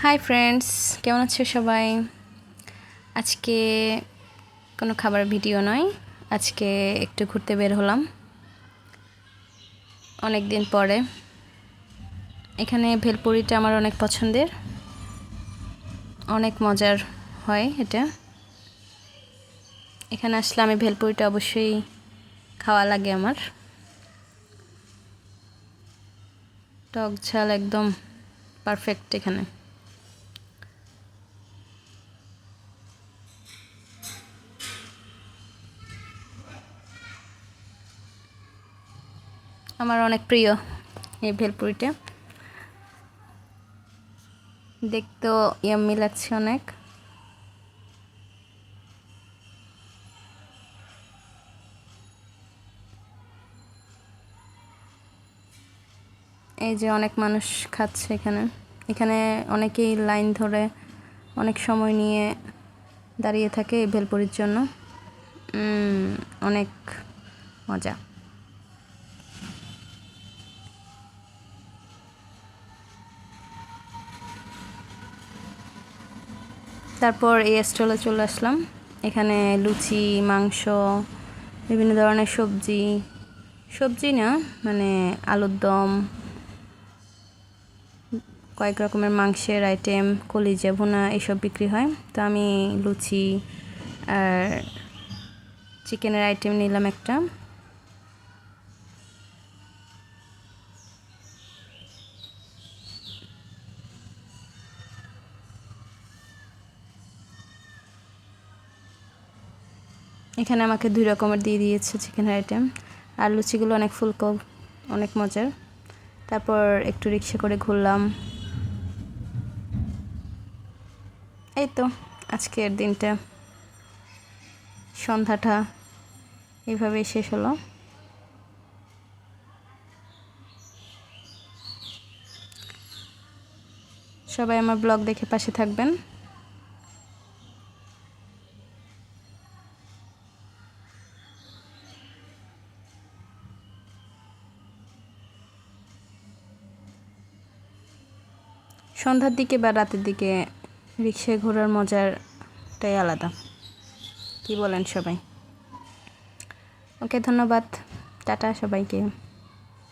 Hi friends, কেমন আছো সবাই? আজকে কোনো খাবার ভিডিও নয়, আজকে একটু ঘুরতে বের হলাম অনেক দিন পরে। এখানে ভেলপুরিটা আমার অনেক পছন্দের, অনেক মজার হয় এটা। এখানে আসলে আমি ভেলপুরিটা অবশ্যই খাওয়া লাগে আমার। টক ঝাল একদম পারফেক্ট এখানে। আমার অনেক প্রিয় এই ভেলপুরিটা, দেখতেও ইয়াম্মি লাগছে অনেক। এই যে অনেক মানুষ খাচ্ছে এখানে। এখানে অনেকেই লাইন ধরে অনেক সময় নিয়ে দাঁড়িয়ে থাকে এই ভেলপুরির জন্য। অনেক মজা। তারপর এই স্টলে চলে আসলাম। এখানে লুচি, মাংস, বিভিন্ন ধরনের সবজি না মানে আলুর দম, কয়েক রকমের মাংসের আইটেম, কলিজা ভুনা এসব বিক্রি হয়। তো আমি লুচি আর চিকেনের আইটেম নিলাম একটা। এখানে আমাকে 2 রকমের দিয়ে দিয়েছে চিকেনের আইটেম, আর লুচিগুলো অনেক ফুলকো, অনেক মজার। তারপর একটু রিক্সা করে ঘুরলাম। এই তো আজকের দিনটা, সন্ধ্যাটা এইভাবেই শেষ হলো। সবাই আমার ব্লগ দেখে পাশে থাকবেন। সন্ধ্যার দিকে বা রাতের দিকে রিক্সায় ঘোরার মজাটাই আলাদা, কি বলেন সবাই? ওকে, ধন্যবাদ, টাটা সবাইকে।